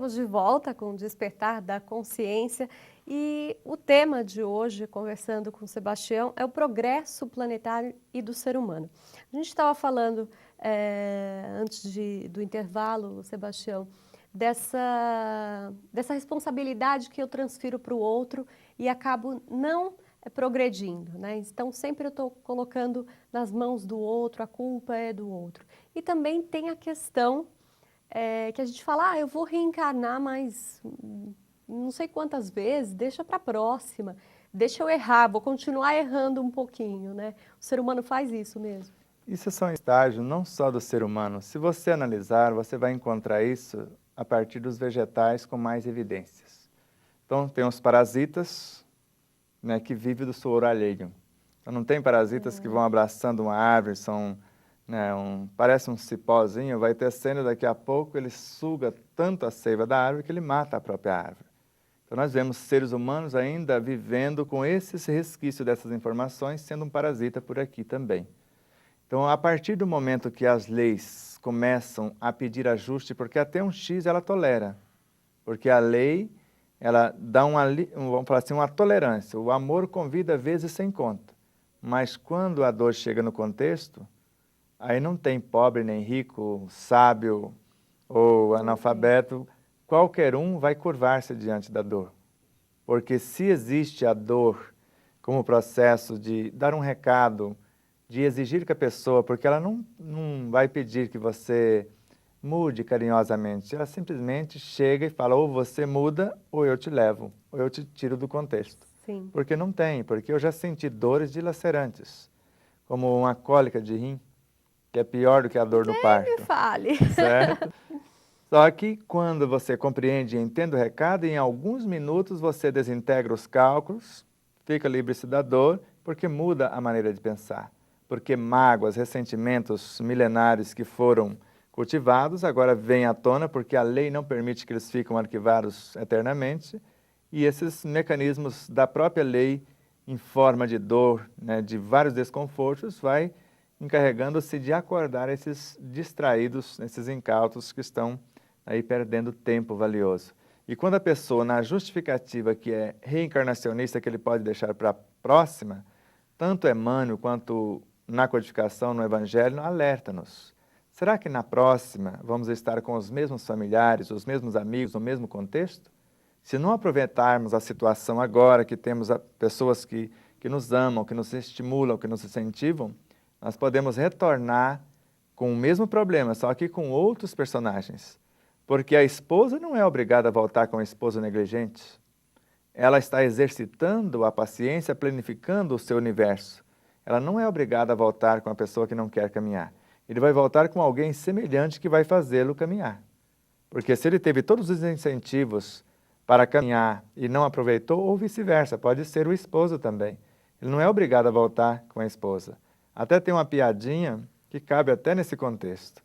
estamos de volta com o Despertar da Consciência e o tema de hoje, conversando com o Sebastião, é o progresso planetário e do ser humano. A gente estava falando, antes do intervalo, Sebastião, dessa responsabilidade que eu transfiro para o outro e acabo não progredindo, né? Então, sempre eu estou colocando nas mãos do outro, a culpa é do outro. E também tem a questão que a gente fala, eu vou reencarnar, mas não sei quantas vezes, deixa para a próxima, deixa eu errar, vou continuar errando um pouquinho, né? O ser humano faz isso mesmo. Isso são estágios não só do ser humano. Se você analisar, você vai encontrar isso a partir dos vegetais com mais evidências. Então, tem os parasitas, né, que vivem do suor alheio. Então, não tem parasitas que vão abraçando uma árvore, são, né, parece um cipózinho, vai tecendo, daqui a pouco ele suga tanto a seiva da árvore que ele mata a própria árvore. Então, nós vemos seres humanos ainda vivendo com esse resquício dessas informações, sendo um parasita por aqui também. Então, a partir do momento que as leis começam a pedir ajuste, porque até um X ela tolera, porque a lei, ela dá vamos falar assim, uma tolerância, o amor convida vezes sem conta, mas quando a dor chega no contexto, aí não tem pobre nem rico, sábio ou analfabeto, qualquer um vai curvar-se diante da dor, porque se existe a dor como processo de dar um recado, de exigir que a pessoa, porque ela não vai pedir que você mude carinhosamente, ela simplesmente chega e fala, ou você muda, ou eu te levo, ou eu te tiro do contexto. Sim. Porque não tem, porque eu já senti dores dilacerantes, como uma cólica de rim, que é pior do que a dor do parto. Me fale. Certo? Só que quando você compreende e entende o recado, em alguns minutos você desintegra os cálculos, fica livre-se da dor, porque muda a maneira de pensar. Porque mágoas, ressentimentos milenares que foram cultivados, agora vêm à tona, porque a lei não permite que eles fiquem arquivados eternamente, e esses mecanismos da própria lei, em forma de dor, né, de vários desconfortos, vai encarregando-se de acordar esses distraídos, esses incautos que estão aí perdendo tempo valioso. E quando a pessoa, na justificativa que é reencarnacionista, que ele pode deixar para a próxima, tanto Emmanuel quanto na codificação, no Evangelho, alerta-nos. Será que na próxima vamos estar com os mesmos familiares, os mesmos amigos, no mesmo contexto? Se não aproveitarmos a situação agora, que temos pessoas que nos amam, que nos estimulam, que nos incentivam, nós podemos retornar com o mesmo problema, só que com outros personagens. Porque a esposa não é obrigada a voltar com o esposo negligente. Ela está exercitando a paciência, planificando o seu universo. Ela não é obrigada a voltar com a pessoa que não quer caminhar. Ele vai voltar com alguém semelhante que vai fazê-lo caminhar. Porque se ele teve todos os incentivos para caminhar e não aproveitou, ou vice-versa, pode ser o esposo também. Ele não é obrigado a voltar com a esposa. Até tem uma piadinha que cabe até nesse contexto,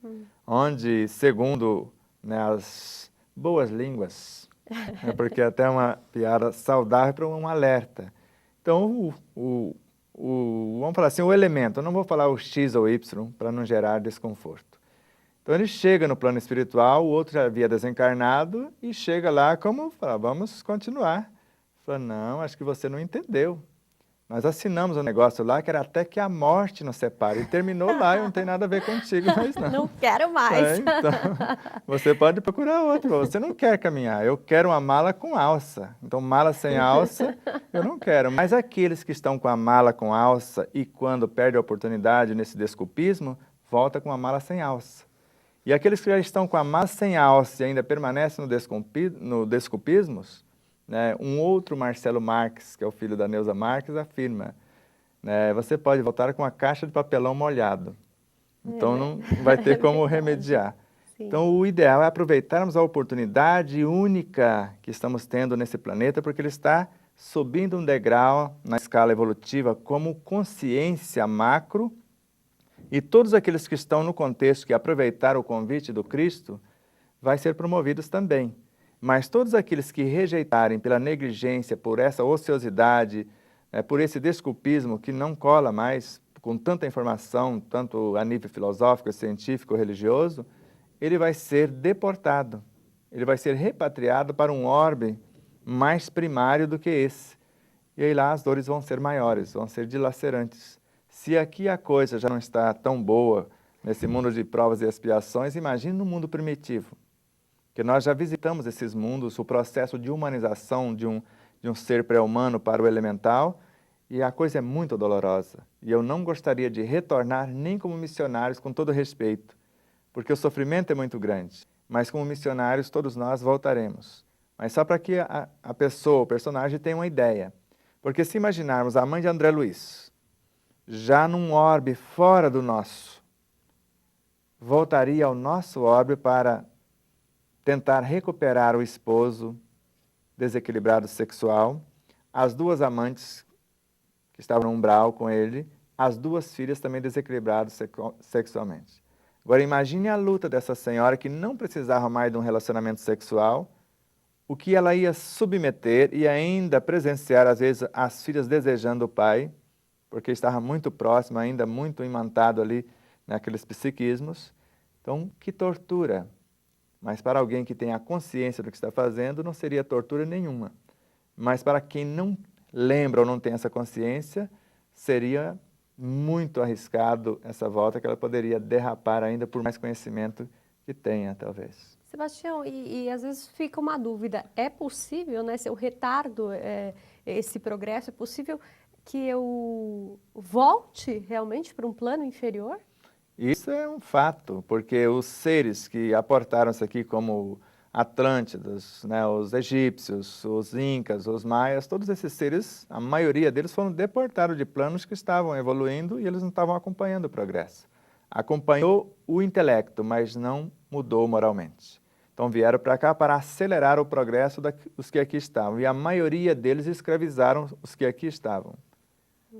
onde, segundo, né, as boas línguas, né, porque até é uma piada saudável para um alerta. Então, vamos falar assim, o elemento, eu não vou falar o X ou Y para não gerar desconforto. Então ele chega no plano espiritual, o outro já havia desencarnado e chega lá como, fala, vamos continuar. Fala, não, acho que você não entendeu. Nós assinamos um negócio lá que era até que a morte nos separe. E terminou lá e não tem nada a ver contigo, mas não. Não quero mais. Então, você pode procurar outro. Você não quer caminhar. Eu quero uma mala com alça. Então, mala sem alça, eu não quero. Mas aqueles que estão com a mala com alça e quando perde a oportunidade nesse desculpismo, volta com a mala sem alça. E aqueles que já estão com a mala sem alça e ainda permanecem no desculpismo, né, um outro Marcelo Marques, que é o filho da Neuza Marques, afirma, né, você pode voltar com a caixa de papelão molhado. Então não vai ter como remediar. Sim. Então o ideal é aproveitarmos a oportunidade única que estamos tendo nesse planeta, porque ele está subindo um degrau na escala evolutiva como consciência macro, e todos aqueles que estão no contexto que aproveitaram o convite do Cristo, vai ser promovidos também. Mas todos aqueles que rejeitarem pela negligência, por essa ociosidade, por esse desculpismo que não cola mais, com tanta informação, tanto a nível filosófico, científico, religioso, ele vai ser deportado. ele vai ser repatriado para um orbe mais primário do que esse. E aí lá as dores vão ser maiores, vão ser dilacerantes. Se aqui a coisa já não está tão boa, nesse mundo de provas e expiações, imagine no mundo primitivo. Que nós já visitamos esses mundos, o processo de humanização de um ser pré-humano para o elemental, e a coisa é muito dolorosa. E eu não gostaria de retornar nem como missionários, com todo respeito, porque o sofrimento é muito grande. Mas como missionários, todos nós voltaremos. Mas só para que a pessoa, o personagem, tenha uma ideia. Porque se imaginarmos a mãe de André Luiz, já num orbe fora do nosso, voltaria ao nosso orbe para tentar recuperar o esposo desequilibrado sexual, as duas amantes que estavam no umbral com ele, as duas filhas também desequilibradas sexualmente. Agora imagine a luta dessa senhora que não precisava mais de um relacionamento sexual, o que ela ia submeter e ainda presenciar, às vezes, as filhas desejando o pai, porque estava muito próximo, ainda muito imantado ali naqueles psiquismos. Então, que tortura! Mas para alguém que tem a consciência do que está fazendo, não seria tortura nenhuma. Mas para quem não lembra ou não tem essa consciência, seria muito arriscado essa volta, que ela poderia derrapar ainda por mais conhecimento que tenha, talvez. Sebastião, e às vezes fica uma dúvida, é possível, né, se eu retardo esse progresso, é possível que eu volte realmente para um plano inferior? Isso é um fato, porque os seres que aportaram-se aqui como Atlântidas, né, os egípcios, os incas, os maias, todos esses seres, a maioria deles foram deportados de planos que estavam evoluindo e eles não estavam acompanhando o progresso. Acompanhou o intelecto, mas não mudou moralmente. Então vieram para cá para acelerar o progresso dos que aqui estavam, e a maioria deles escravizaram os que aqui estavam,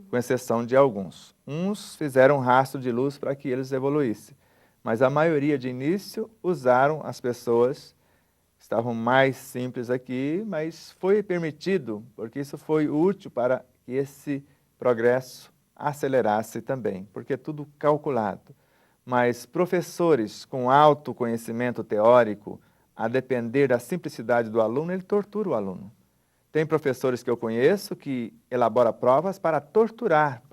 com exceção de alguns. Uns fizeram um rastro de luz para que eles evoluíssem, mas a maioria de início usaram as pessoas que estavam mais simples aqui, mas foi permitido, porque isso foi útil para que esse progresso acelerasse também, porque é tudo calculado. Mas professores com alto conhecimento teórico, a depender da simplicidade do aluno, ele tortura o aluno. Tem professores que eu conheço que elaboram provas para torturar,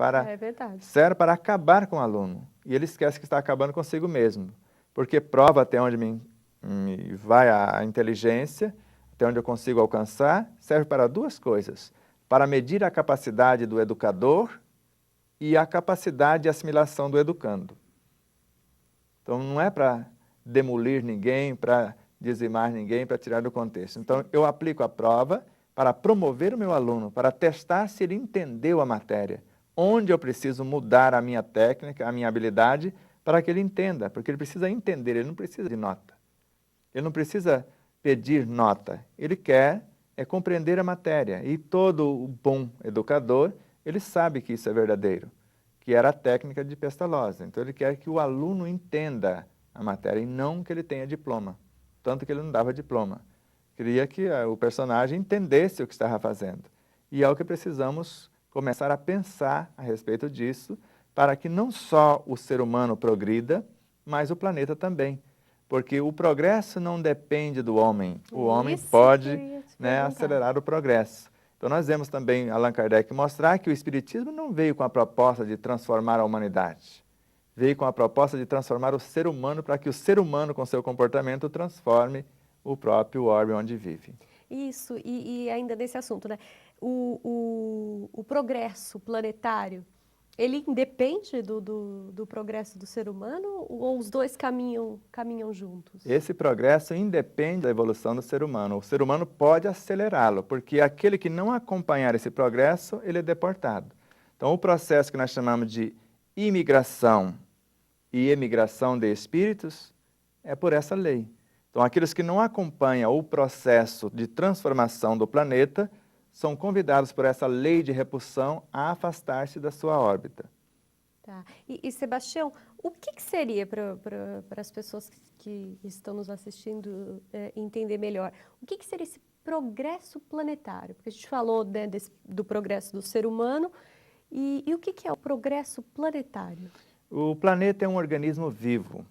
serve para acabar com o aluno. E ele esquece que está acabando consigo mesmo. Porque prova até onde me vai a inteligência, até onde eu consigo alcançar, serve para duas coisas. Para medir a capacidade do educador e a capacidade de assimilação do educando. Então não é para demolir ninguém, para dizimar ninguém, para tirar do contexto. Então eu aplico a prova para promover o meu aluno, para testar se ele entendeu a matéria, onde eu preciso mudar a minha técnica, a minha habilidade, para que ele entenda, porque ele precisa entender, ele não precisa de nota. Ele não precisa pedir nota, ele quer compreender a matéria. E todo o bom educador, ele sabe que isso é verdadeiro, que era a técnica de Pestalozzi. Então ele quer que o aluno entenda a matéria e não que ele tenha diploma, tanto que ele não dava diploma. Queria que o personagem entendesse o que estava fazendo. E é o que precisamos começar a pensar a respeito disso, para que não só o ser humano progrida, mas o planeta também. Porque o progresso não depende do homem. O homem pode, né, acelerar o progresso. Então nós vemos também Allan Kardec mostrar que o Espiritismo não veio com a proposta de transformar a humanidade. Veio com a proposta de transformar o ser humano, para que o ser humano, com seu comportamento, transforme o próprio orbe onde vive. Isso, e ainda nesse assunto, né? O progresso planetário, ele independe do progresso do ser humano ou os dois caminham juntos? Esse progresso independe da evolução do ser humano. O ser humano pode acelerá-lo, porque aquele que não acompanhar esse progresso, ele é deportado. Então o processo que nós chamamos de imigração e emigração de espíritos é por essa lei. Então, aqueles que não acompanham o processo de transformação do planeta são convidados por essa lei de repulsão a afastar-se da sua órbita. Tá. E Sebastião, o que seria para as pessoas que estão nos assistindo entender melhor? O que seria esse progresso planetário? Porque a gente falou, né, do progresso do ser humano, e o que é o progresso planetário? O planeta é um organismo vivo.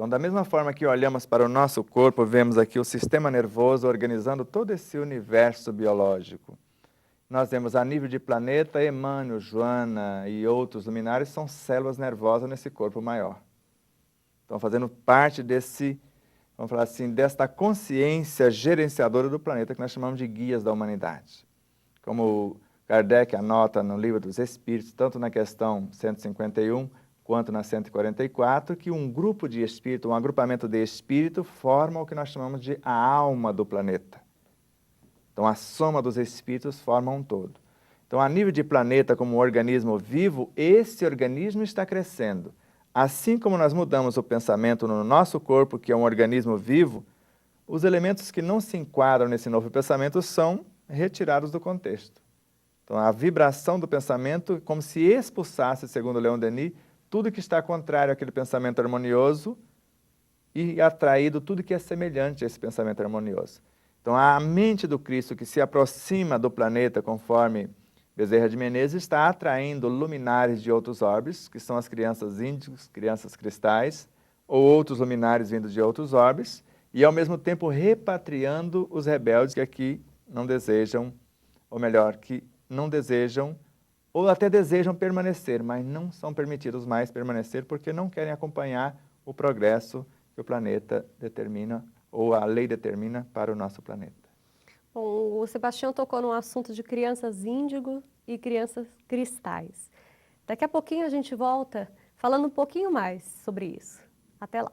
Então, da mesma forma que olhamos para o nosso corpo, vemos aqui o sistema nervoso organizando todo esse universo biológico. Nós vemos a nível de planeta, Emmanuel, Joana e outros luminares são células nervosas nesse corpo maior. Estão fazendo parte desse, vamos falar assim, desta consciência gerenciadora do planeta que nós chamamos de guias da humanidade. Como Kardec anota no Livro dos Espíritos, tanto na questão 151 quanto na 144, que um grupo de espírito, um agrupamento de espírito forma o que nós chamamos de a alma do planeta. Então, a soma dos espíritos forma um todo. Então, a nível de planeta, como um organismo vivo, esse organismo está crescendo. Assim como nós mudamos o pensamento no nosso corpo, que é um organismo vivo, os elementos que não se enquadram nesse novo pensamento são retirados do contexto. Então, a vibração do pensamento, como se expulsasse, segundo Leon Denis, tudo que está contrário àquele pensamento harmonioso e atraído tudo que é semelhante a esse pensamento harmonioso. Então, a mente do Cristo que se aproxima do planeta, conforme Bezerra de Menezes, está atraindo luminares de outros orbes, que são as crianças índigas, crianças cristais, ou outros luminares vindos de outros orbes, e ao mesmo tempo repatriando os rebeldes que aqui não desejam, ou melhor, que não desejam, ou até desejam permanecer, mas não são permitidos mais permanecer porque não querem acompanhar o progresso que o planeta determina, ou a lei determina para o nosso planeta. Bom, o Sebastião tocou no assunto de crianças índigo e crianças cristais. Daqui a pouquinho a gente volta falando um pouquinho mais sobre isso. Até lá!